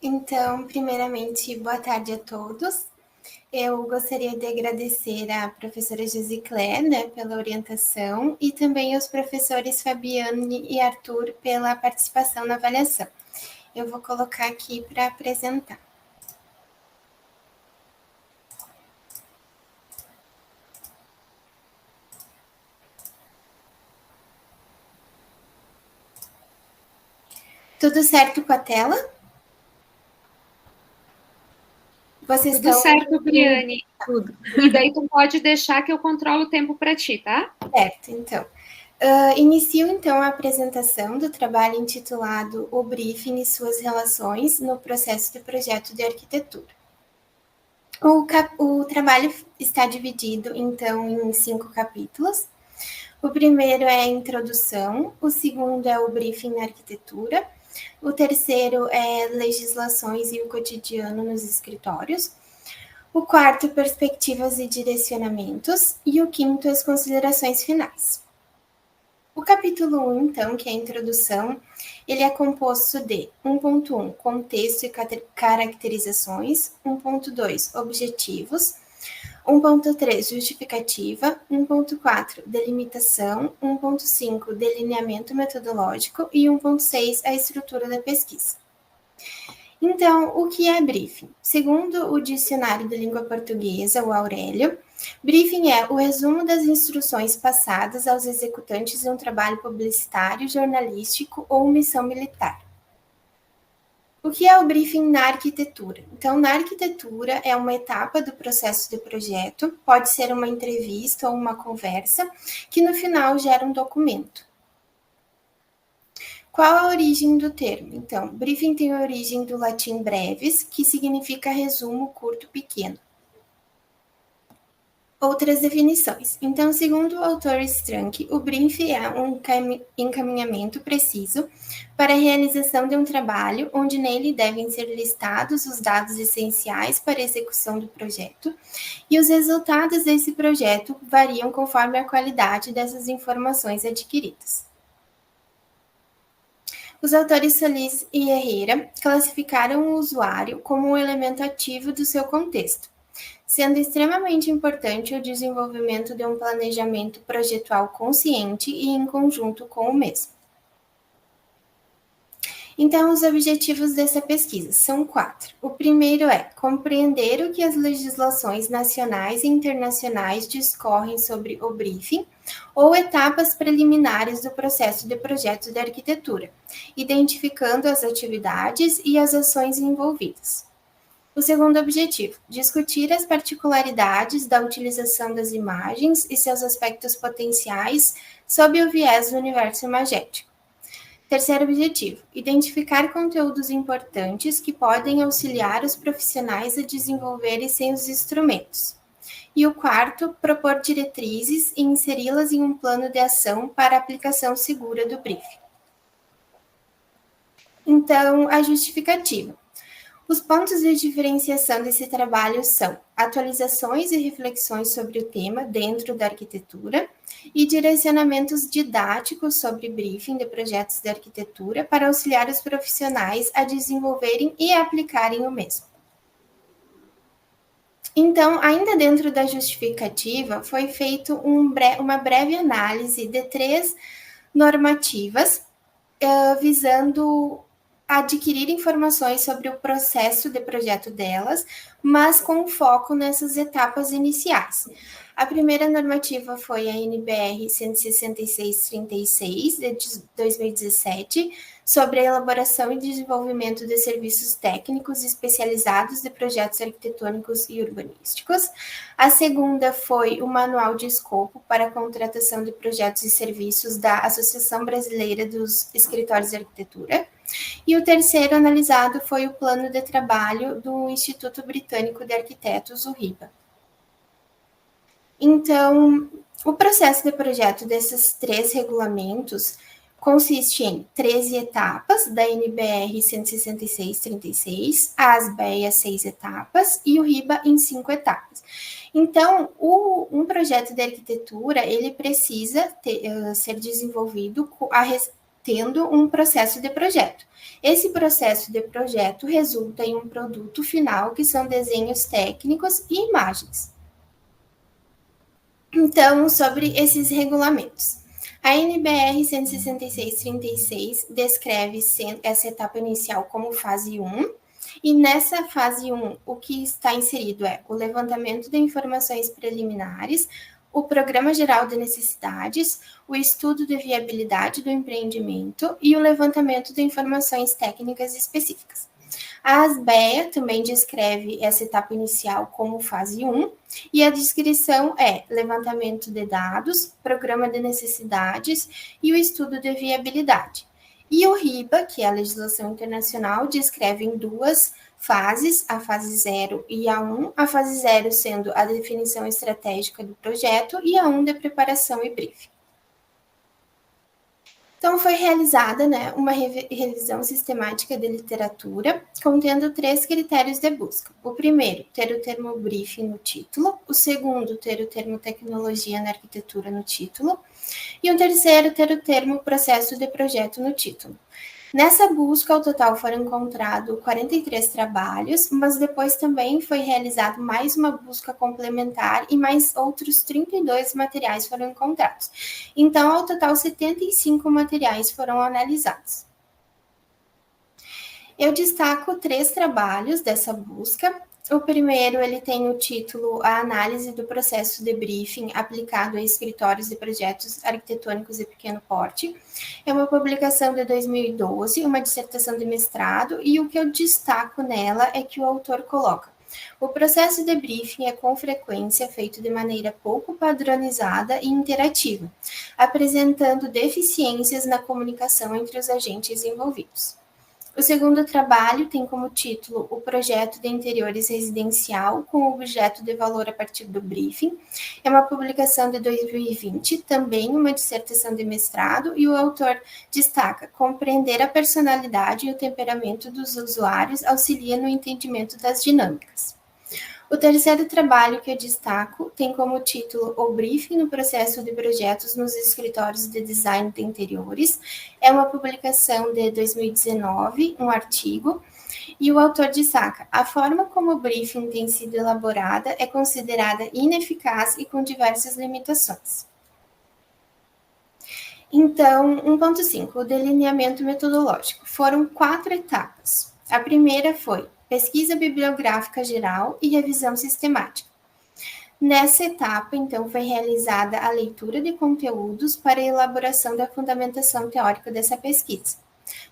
Então, primeiramente, boa tarde a todos. Eu gostaria de agradecer à professora Josiclé, pela orientação e também aos professores Fabiane e Arthur pela participação na avaliação. Eu vou colocar aqui para apresentar. Tudo certo com a tela? Vocês Tudo estão... certo, Briane. Tudo. E daí tu pode deixar que eu controlo o tempo para ti, tá? Certo, então. Inicio, então, a apresentação do trabalho intitulado O Briefing e suas relações no processo de projeto de arquitetura. O trabalho está dividido, então, em 5 capítulos. O primeiro é a introdução, o segundo é o briefing na arquitetura, o terceiro é legislações e o cotidiano nos escritórios, o quarto, perspectivas e direcionamentos, e o quinto, as considerações finais. O capítulo 1, então, que é a introdução, ele é composto de 1.1, contexto e caracterizações, 1.2, objetivos, 1.3, justificativa, 1.4, delimitação, 1.5, delineamento metodológico e 1.6, a estrutura da pesquisa. Então, o que é briefing? Segundo o Dicionário da Língua Portuguesa, o Aurélio, briefing é o resumo das instruções passadas aos executantes de um trabalho publicitário, jornalístico ou missão militar. O que é o briefing na arquitetura? Então, na arquitetura é uma etapa do processo de projeto, pode ser uma entrevista ou uma conversa, que no final gera um documento. Qual a origem do termo? Então, briefing tem a origem do latim brevis, que significa resumo curto, pequeno. Outras definições. Então, segundo o autor Strunk, o briefing é um encaminhamento preciso para a realização de um trabalho, onde nele devem ser listados os dados essenciais para a execução do projeto, e os resultados desse projeto variam conforme a qualidade dessas informações adquiridas. Os autores Solis e Herrera classificaram o usuário como um elemento ativo do seu contexto, sendo extremamente importante o desenvolvimento de um planejamento projetual consciente e em conjunto com o mesmo. Então, os objetivos dessa pesquisa são 4. O primeiro é compreender o que as legislações nacionais e internacionais discorrem sobre o briefing ou etapas preliminares do processo de projeto de arquitetura, identificando as atividades e as ações envolvidas. O segundo objetivo, discutir as particularidades da utilização das imagens e seus aspectos potenciais sob o viés do universo imagético. Terceiro objetivo, identificar conteúdos importantes que podem auxiliar os profissionais a desenvolverem seus instrumentos. E o quarto, propor diretrizes e inseri-las em um plano de ação para aplicação segura do briefing. Então, a justificativa. Os pontos de diferenciação desse trabalho são atualizações e reflexões sobre o tema dentro da arquitetura e direcionamentos didáticos sobre briefing de projetos de arquitetura para auxiliar os profissionais a desenvolverem e aplicarem o mesmo. Então, ainda dentro da justificativa, foi feito uma breve análise de 3 normativas visando adquirir informações sobre o processo de projeto delas, mas com foco nessas etapas iniciais. A primeira normativa foi a NBR 166/36, de 2017, sobre a elaboração e desenvolvimento de serviços técnicos especializados de projetos arquitetônicos e urbanísticos. A segunda foi o Manual de Escopo para a Contratação de Projetos e Serviços da Associação Brasileira dos Escritórios de Arquitetura. E o terceiro analisado foi o Plano de Trabalho do Instituto Britânico de Arquitetos, o RIBA. Então, o processo de projeto desses 3 regulamentos consiste em 13 etapas da NBR 166/36, a ASBEA 6 etapas e o RIBA em 5 etapas. Então, um projeto de arquitetura, ele precisa ser desenvolvido tendo um processo de projeto. Esse processo de projeto resulta em um produto final, que são desenhos técnicos e imagens. Então, sobre esses regulamentos. A NBR 166/36 descreve essa etapa inicial como fase 1, e nessa fase 1, o que está inserido é o levantamento de informações preliminares, o Programa Geral de Necessidades, o estudo de viabilidade do empreendimento e o levantamento de informações técnicas específicas. A ASBEA também descreve essa etapa inicial como fase 1, e a descrição é levantamento de dados, programa de necessidades e o estudo de viabilidade. E o RIBA, que é a legislação internacional, descreve em duas fases, a fase 0 e a 1, a fase 0 sendo a definição estratégica do projeto e a 1 de preparação e briefing. Então, foi realizada, uma revisão sistemática de literatura, contendo 3 critérios de busca. O primeiro, ter o termo briefing no título. O segundo, ter o termo tecnologia na arquitetura no título. E o terceiro, ter o termo processo de projeto no título. Nessa busca, ao total foram encontrados 43 trabalhos, mas depois também foi realizado mais uma busca complementar e mais outros 32 materiais foram encontrados. Então, ao total, 75 materiais foram analisados. Eu destaco 3 trabalhos dessa busca. O primeiro, ele tem o título A Análise do Processo de Briefing aplicado a escritórios de projetos arquitetônicos de pequeno porte. É uma publicação de 2012, uma dissertação de mestrado, e o que eu destaco nela é que o autor coloca: o processo de briefing é com frequência feito de maneira pouco padronizada e interativa, apresentando deficiências na comunicação entre os agentes envolvidos. O segundo trabalho tem como título o Projeto de Interiores Residencial com objeto de valor a partir do briefing. É uma publicação de 2020, também uma dissertação de mestrado, e o autor destaca: compreender a personalidade e o temperamento dos usuários auxilia no entendimento das dinâmicas. O terceiro trabalho que eu destaco tem como título O Briefing no Processo de Projetos nos Escritórios de Design de Interiores. É uma publicação de 2019, um artigo, e o autor destaca: a forma como o briefing tem sido elaborada é considerada ineficaz e com diversas limitações. Então, 1.5, o delineamento metodológico. Foram 4 etapas. A primeira foi pesquisa bibliográfica geral e revisão sistemática. Nessa etapa, então, foi realizada a leitura de conteúdos para a elaboração da fundamentação teórica dessa pesquisa.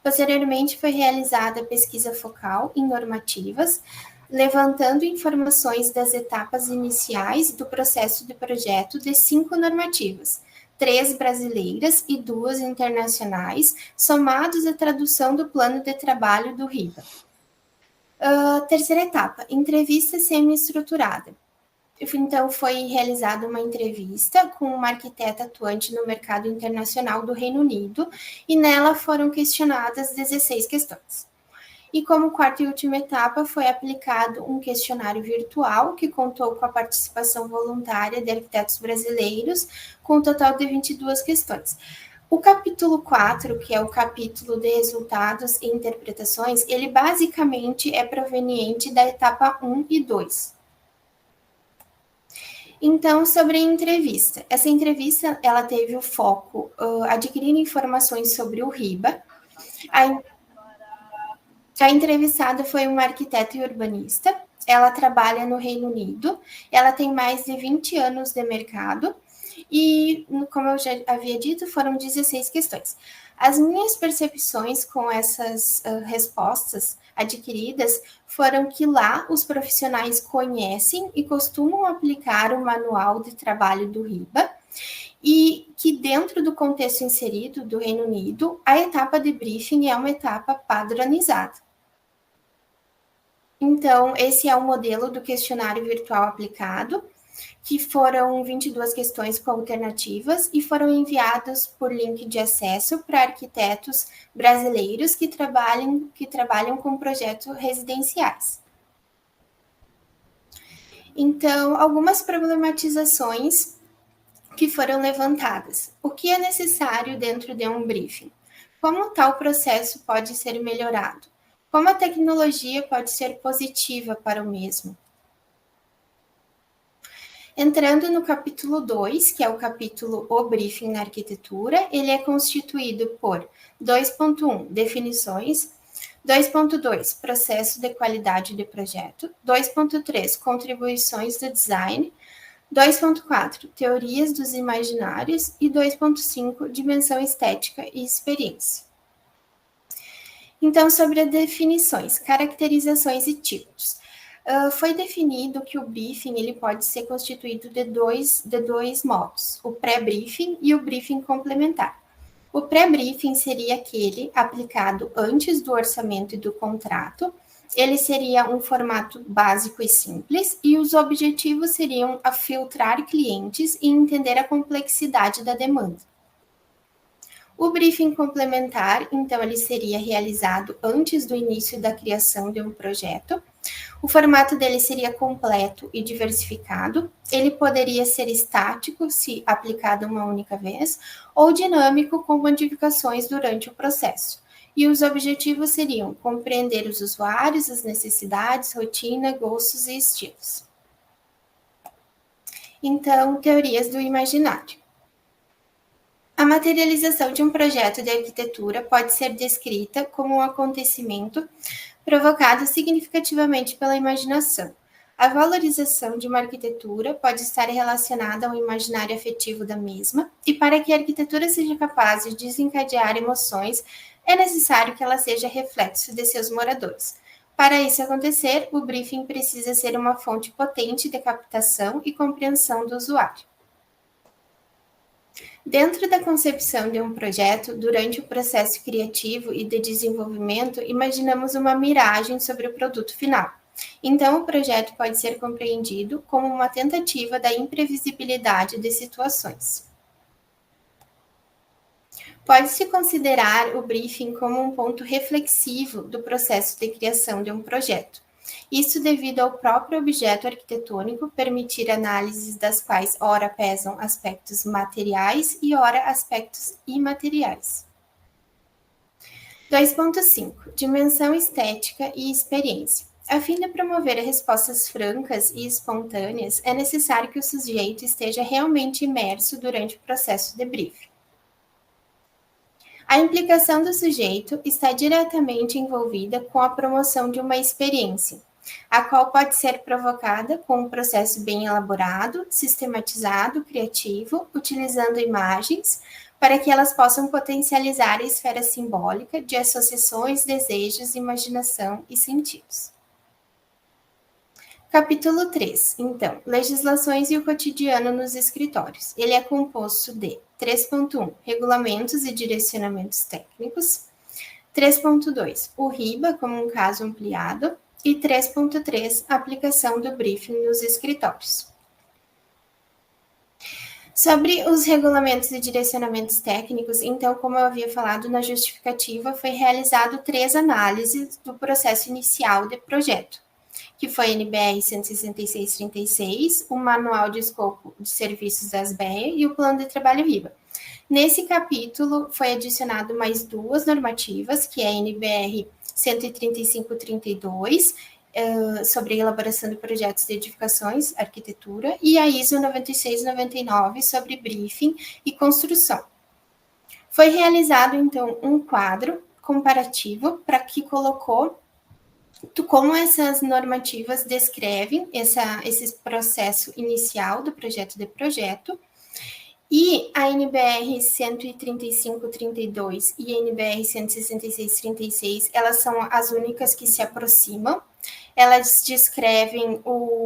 Posteriormente, foi realizada a pesquisa focal em normativas, levantando informações das etapas iniciais do processo de projeto de 5 normativas, 3 brasileiras e 2 internacionais, somados à tradução do plano de trabalho do RIBA. Terceira etapa, entrevista semi-estruturada. Então, foi realizada uma entrevista com uma arquiteta atuante no mercado internacional do Reino Unido, e nela foram questionadas 16 questões. E como quarta e última etapa, foi aplicado um questionário virtual que contou com a participação voluntária de arquitetos brasileiros, com um total de 22 questões. O capítulo 4, que é o capítulo de resultados e interpretações, ele basicamente é proveniente da etapa 1 e 2. Então, sobre a entrevista. Essa entrevista, ela teve o foco adquirir informações sobre o RIBA. A entrevistada foi uma arquiteta e urbanista. Ela trabalha no Reino Unido. Ela tem mais de 20 anos de mercado. E, como eu já havia dito, foram 16 questões. As minhas percepções com essas respostas adquiridas foram que lá os profissionais conhecem e costumam aplicar o manual de trabalho do RIBA, e que dentro do contexto inserido do Reino Unido, a etapa de briefing é uma etapa padronizada. Então, esse é o modelo do questionário virtual aplicado, que foram 22 questões com alternativas e foram enviadas por link de acesso para arquitetos brasileiros que trabalham com projetos residenciais. Então, algumas problematizações que foram levantadas. O que é necessário dentro de um briefing? Como tal processo pode ser melhorado? Como a tecnologia pode ser positiva para o mesmo? Entrando no capítulo 2, que é o capítulo O Briefing na Arquitetura, ele é constituído por 2.1, definições, 2.2, processo de qualidade de projeto, 2.3, contribuições do design, 2.4, teorias dos imaginários e 2.5, dimensão estética e experiência. Então, sobre as definições, caracterizações e tipos. Foi definido que o briefing ele pode ser constituído de dois modos, o pré-briefing e o briefing complementar. O pré-briefing seria aquele aplicado antes do orçamento e do contrato. Ele seria um formato básico e simples, e os objetivos seriam a filtrar clientes e entender a complexidade da demanda. O briefing complementar, então, ele seria realizado antes do início da criação de um projeto. O formato dele seria completo e diversificado. Ele poderia ser estático, se aplicado uma única vez, ou dinâmico, com modificações durante o processo. E os objetivos seriam compreender os usuários, as necessidades, rotina, gostos e estilos. Então, teorias do imaginário. A materialização de um projeto de arquitetura pode ser descrita como um acontecimento provocado significativamente pela imaginação. A valorização de uma arquitetura pode estar relacionada ao imaginário afetivo da mesma, e para que a arquitetura seja capaz de desencadear emoções, é necessário que ela seja reflexo de seus moradores. Para isso acontecer, o briefing precisa ser uma fonte potente de captação e compreensão do usuário. Dentro da concepção de um projeto, durante o processo criativo e de desenvolvimento, imaginamos uma miragem sobre o produto final. Então, o projeto pode ser compreendido como uma tentativa da imprevisibilidade de situações. Pode-se considerar o briefing como um ponto reflexivo do processo de criação de um projeto. Isso devido ao próprio objeto arquitetônico permitir análises das quais ora pesam aspectos materiais e ora aspectos imateriais. 2.5. Dimensão estética e experiência. A fim de promover respostas francas e espontâneas, é necessário que o sujeito esteja realmente imerso durante o processo de briefing. A implicação do sujeito está diretamente envolvida com a promoção de uma experiência, a qual pode ser provocada com um processo bem elaborado, sistematizado, criativo, utilizando imagens, para que elas possam potencializar a esfera simbólica de associações, desejos, imaginação e sentidos. Capítulo 3, então, legislações e o cotidiano nos escritórios. Ele é composto de 3.1, regulamentos e direcionamentos técnicos, 3.2, o RIBA como um caso ampliado, e 3.3, aplicação do briefing nos escritórios. Sobre os regulamentos e direcionamentos técnicos, então, como eu havia falado na justificativa, foi realizado 3 análises do processo inicial de projeto, que foi a NBR 166/36, o Manual de Escopo de Serviços das BEA e o Plano de Trabalho RIBA. Nesse capítulo, foi adicionado mais 2 normativas, que é a NBR 135/32, sobre a elaboração de projetos de edificações, arquitetura, e a ISO 96/99, sobre briefing e construção. Foi realizado, então, um quadro comparativo para que colocou como essas normativas descrevem esse processo inicial do projeto de projeto, e a NBR 135/32 e a NBR 166/36, elas são as únicas que se aproximam. Elas descrevem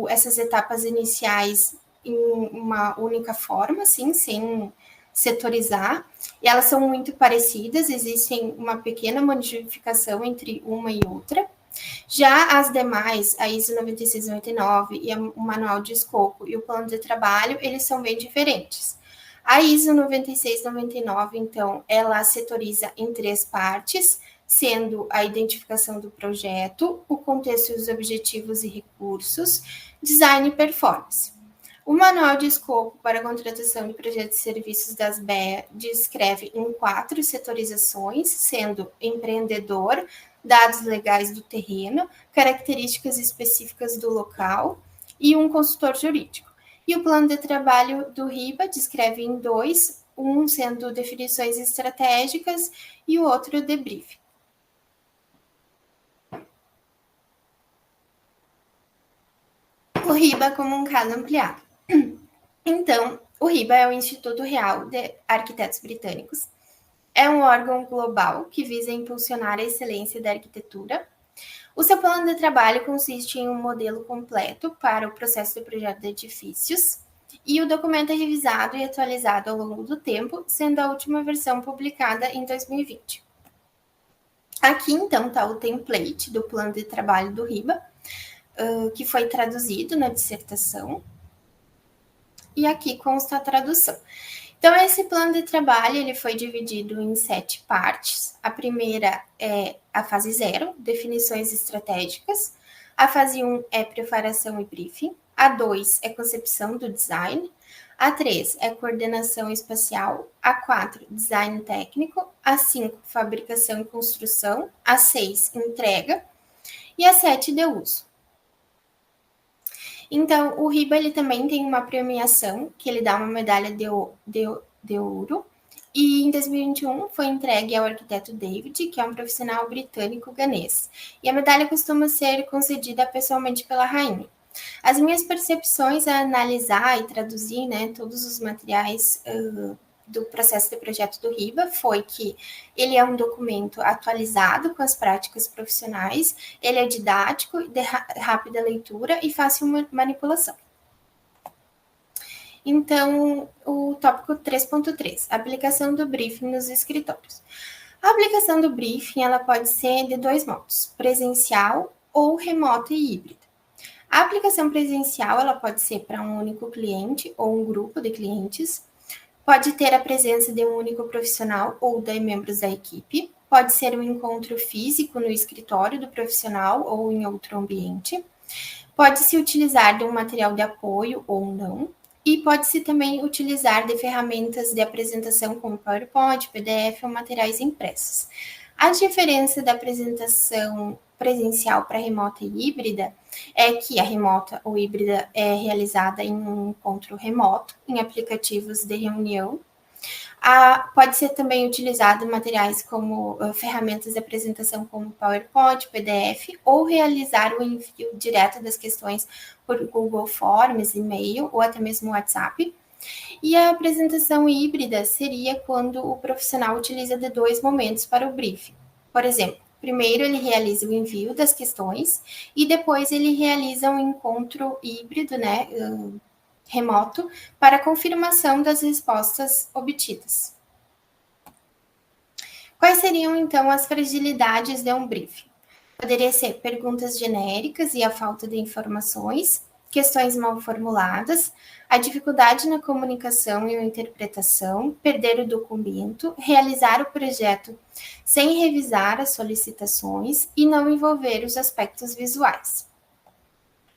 essas etapas iniciais em uma única forma, assim, sem setorizar, e elas são muito parecidas, existem uma pequena modificação entre uma e outra. Já as demais, a ISO 96/99 e o Manual de Escopo e o Plano de Trabalho, eles são bem diferentes. A ISO 96/99, então, ela setoriza em 3 partes, sendo a identificação do projeto, o contexto e os objetivos e recursos, design e performance. O Manual de Escopo para a Contratação de Projetos e Serviços das BEA descreve em 4 setorizações, sendo empreendedor, dados legais do terreno, características específicas do local e um consultor jurídico. E o plano de trabalho do RIBA descreve em 2, um sendo definições estratégicas e o outro debriefing. O RIBA como um caso ampliado. Então, o RIBA é o Instituto Real de Arquitetos Britânicos. É um órgão global que visa impulsionar a excelência da arquitetura. O seu plano de trabalho consiste em um modelo completo para o processo de projeto de edifícios, e o documento é revisado e atualizado ao longo do tempo, sendo a última versão publicada em 2020. Aqui, então, está o template do plano de trabalho do RIBA, que foi traduzido na dissertação. E aqui consta a tradução. Então, esse plano de trabalho ele foi dividido em 7 partes. A primeira é a fase 0, definições estratégicas. A fase 1 é preparação e briefing. A 2 é concepção do design. A 3 é coordenação espacial. A 4, design técnico. A 5, fabricação e construção. A 6, entrega. E a 7, de uso. Então, o RIBA ele também tem uma premiação, que ele dá uma medalha de ouro, e em 2021 foi entregue ao arquiteto David, que é um profissional britânico-ganês. E a medalha costuma ser concedida pessoalmente pela rainha. As minhas percepções a analisar e traduzir, né, todos os materiais do processo de projeto do RIBA foi que ele é um documento atualizado com as práticas profissionais, ele é didático, de rápida leitura e fácil manipulação. Então, o tópico 3.3, aplicação do briefing nos escritórios. A aplicação do briefing ela pode ser de 2 modos, presencial ou remota e híbrida. A aplicação presencial ela pode ser para um único cliente ou um grupo de clientes, pode ter a presença de um único profissional ou de membros da equipe, pode ser um encontro físico no escritório do profissional ou em outro ambiente, pode-se utilizar de um material de apoio ou não, e pode-se também utilizar de ferramentas de apresentação como PowerPoint, PDF ou materiais impressos. A diferença da apresentação presencial para remota e híbrida é que a remota ou híbrida é realizada em um encontro remoto, em aplicativos de reunião. Pode ser também utilizado materiais como ferramentas de apresentação como PowerPoint, PDF, ou realizar o envio direto das questões por Google Forms, e-mail ou até mesmo WhatsApp. E a apresentação híbrida seria quando o profissional utiliza de 2 momentos para o briefing. Por exemplo, primeiro ele realiza o envio das questões e depois ele realiza um encontro híbrido, né, remoto, para confirmação das respostas obtidas. Quais seriam, então, as fragilidades de um briefing? Poderia ser perguntas genéricas e a falta de informações, questões mal formuladas, a dificuldade na comunicação e na interpretação, perder o documento, realizar o projeto sem revisar as solicitações e não envolver os aspectos visuais.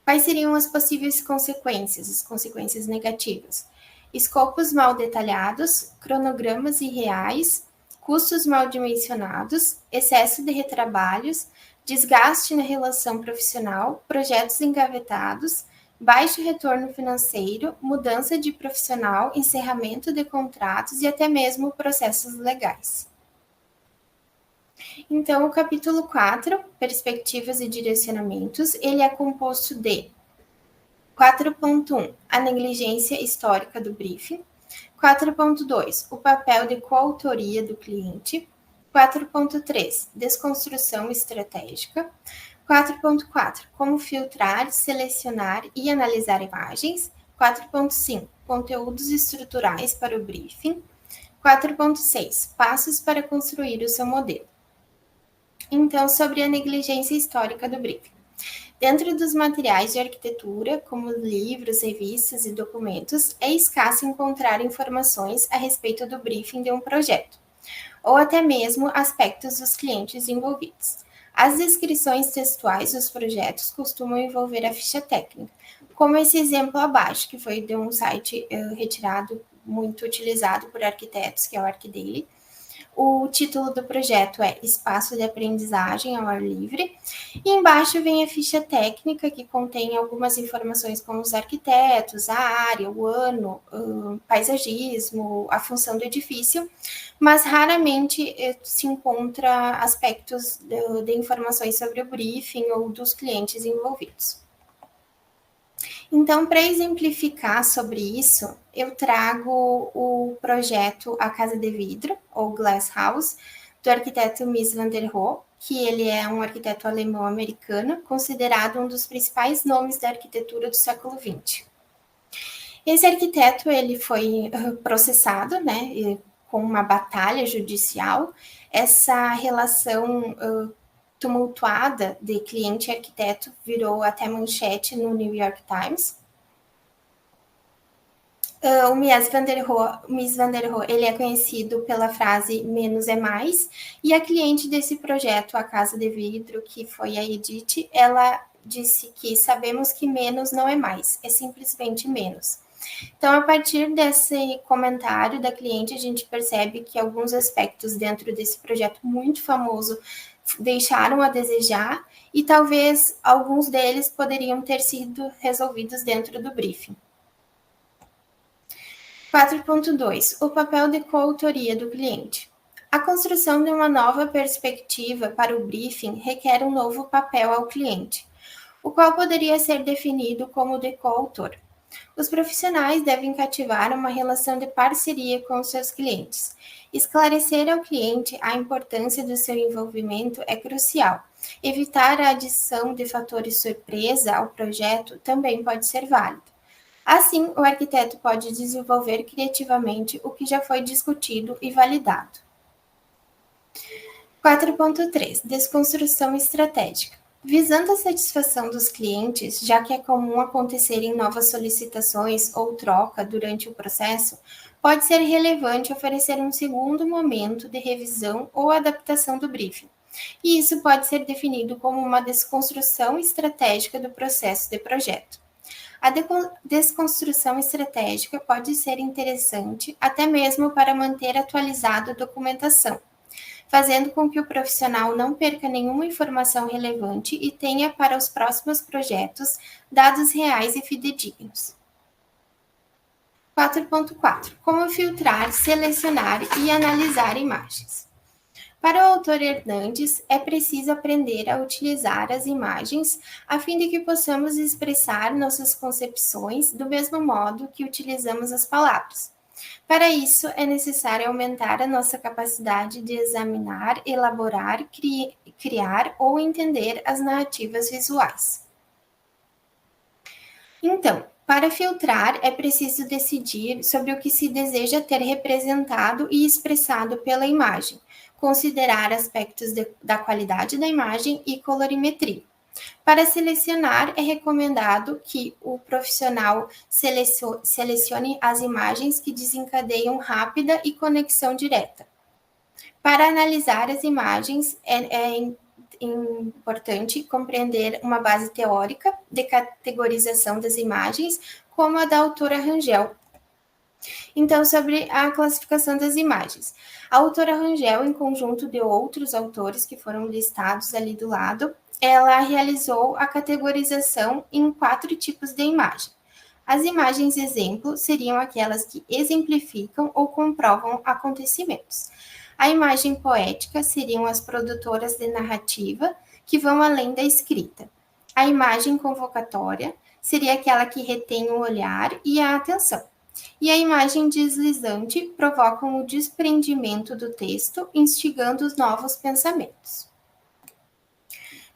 Quais seriam as possíveis consequências, as consequências negativas? Escopos mal detalhados, cronogramas irreais, custos mal dimensionados, excesso de retrabalhos, desgaste na relação profissional, projetos engavetados, baixo retorno financeiro, mudança de profissional, encerramento de contratos e até mesmo processos legais. Então, o capítulo 4, perspectivas e direcionamentos, ele é composto de 4.1, a negligência histórica do briefing. 4.2, o papel de coautoria do cliente. 4.3, desconstrução estratégica. 4.4, como filtrar, selecionar e analisar imagens. 4.5, conteúdos estruturais para o briefing. 4.6, passos para construir o seu modelo. Então, sobre a negligência histórica do briefing. Dentro dos materiais de arquitetura, como livros, revistas e documentos, é escasso encontrar informações a respeito do briefing de um projeto, ou até mesmo aspectos dos clientes envolvidos. As descrições textuais dos projetos costumam envolver a ficha técnica, como esse exemplo abaixo, que foi de um site retirado, muito utilizado por arquitetos, que é o ArcDaily. O título do projeto é Espaço de Aprendizagem ao Ar Livre. E embaixo vem a ficha técnica, que contém algumas informações como os arquitetos, a área, o ano, o paisagismo, a função do edifício, mas raramente se encontra aspectos de informações sobre o briefing ou dos clientes envolvidos. Então, para exemplificar sobre isso, eu trago o projeto A Casa de Vidro, ou Glass House, do arquiteto Mies van der Rohe, que ele é um arquiteto alemão-americano, considerado um dos principais nomes da arquitetura do século XX. Esse arquiteto ele foi processado, né, com uma batalha judicial. Essa relação tumultuada de cliente e arquiteto virou até manchete no New York Times. O Mies van der Rohe, ele é conhecido pela frase menos é mais, e a cliente desse projeto, a Casa de Vidro, que foi a Edith, ela disse que sabemos que menos não é mais, é simplesmente menos. Então, a partir desse comentário da cliente, a gente percebe que alguns aspectos dentro desse projeto muito famoso deixaram a desejar e talvez alguns deles poderiam ter sido resolvidos dentro do briefing. 4.2. O papel de coautoria do cliente. A construção de uma nova perspectiva para o briefing requer um novo papel ao cliente, o qual poderia ser definido como de coautor. Os profissionais devem cativar uma relação de parceria com seus clientes. Esclarecer ao cliente a importância do seu envolvimento é crucial. Evitar a adição de fatores surpresa ao projeto também pode ser válido. Assim, o arquiteto pode desenvolver criativamente o que já foi discutido e validado. 4.3. Desconstrução estratégica. Visando a satisfação dos clientes, já que é comum acontecerem novas solicitações ou troca durante o processo, pode ser relevante oferecer um segundo momento de revisão ou adaptação do briefing. E isso pode ser definido como uma desconstrução estratégica do processo de projeto. A desconstrução estratégica pode ser interessante até mesmo para manter atualizada a documentação, fazendo com que o profissional não perca nenhuma informação relevante e tenha para os próximos projetos dados reais e fidedignos. 4.4. Como filtrar, selecionar e analisar imagens. Para o autor Hernandes, é preciso aprender a utilizar as imagens a fim de que possamos expressar nossas concepções do mesmo modo que utilizamos as palavras. Para isso, é necessário aumentar a nossa capacidade de examinar, elaborar, criar ou entender as narrativas visuais. Então, para filtrar, é preciso decidir sobre o que se deseja ter representado e expressado pela imagem, considerar aspectos da qualidade da imagem e colorimetria. Para selecionar, é recomendado que o profissional selecione as imagens que desencadeiam rápida e conexão direta. Para analisar as imagens, é importante compreender uma base teórica de categorização das imagens, como a da autora Rangel. Então, sobre a classificação das imagens. A autora Rangel, em conjunto de outros autores que foram listados ali do lado, ela realizou a categorização em 4 tipos de imagem. As imagens exemplo seriam aquelas que exemplificam ou comprovam acontecimentos. A imagem poética seriam as produtoras de narrativa, que vão além da escrita. A imagem convocatória seria aquela que retém o olhar e a atenção. E a imagem deslizante provocam o desprendimento do texto, instigando os novos pensamentos.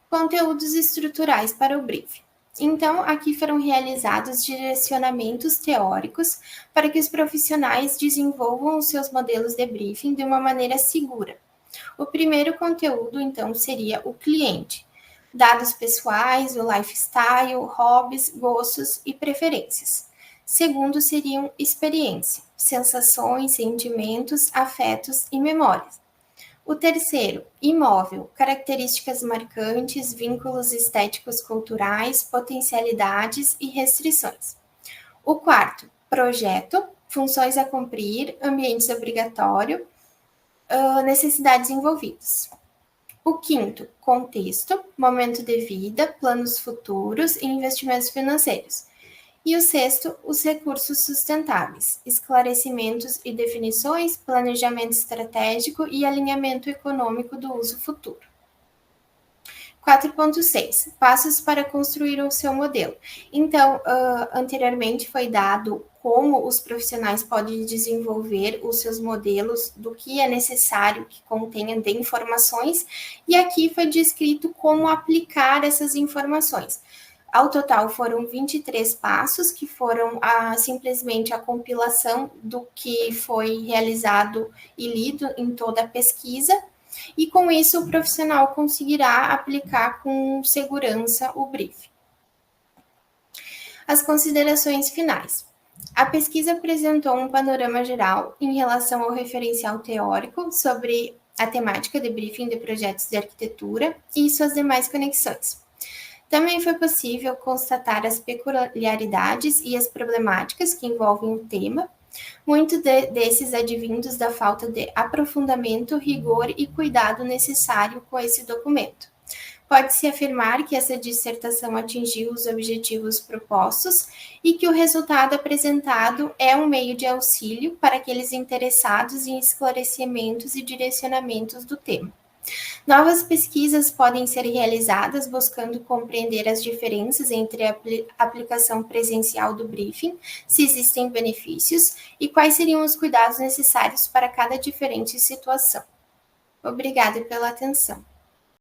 Conteúdos estruturais para o briefing. Então, aqui foram realizados direcionamentos teóricos para que os profissionais desenvolvam os seus modelos de briefing de uma maneira segura. O primeiro conteúdo, então, seria o cliente. Dados pessoais, o lifestyle, hobbies, gostos e preferências. Segundo seriam experiência, sensações, sentimentos, afetos e memórias. O terceiro, imóvel, características marcantes, vínculos estéticos culturais, potencialidades e restrições. O quarto, projeto, funções a cumprir, ambientes obrigatório, necessidades envolvidas. O quinto, contexto, momento de vida, planos futuros e investimentos financeiros. E o sexto, os recursos sustentáveis, esclarecimentos e definições, planejamento estratégico e alinhamento econômico do uso futuro. 4.6, passos para construir o seu modelo. Então, anteriormente foi dado como os profissionais podem desenvolver os seus modelos, do que é necessário que contenham de informações, e aqui foi descrito como aplicar essas informações. Ao total, foram 23 passos, que foram simplesmente a compilação do que foi realizado e lido em toda a pesquisa, e com isso o profissional conseguirá aplicar com segurança o briefing. As considerações finais. A pesquisa apresentou um panorama geral em relação ao referencial teórico sobre a temática de briefing de projetos de arquitetura e suas demais conexões. Também foi possível constatar as peculiaridades e as problemáticas que envolvem o tema, muitos desses advindos da falta de aprofundamento, rigor e cuidado necessário com esse documento. Pode-se afirmar que essa dissertação atingiu os objetivos propostos e que o resultado apresentado é um meio de auxílio para aqueles interessados em esclarecimentos e direcionamentos do tema. Novas pesquisas podem ser realizadas buscando compreender as diferenças entre a aplicação presencial do briefing, se existem benefícios e quais seriam os cuidados necessários para cada diferente situação. Obrigada pela atenção.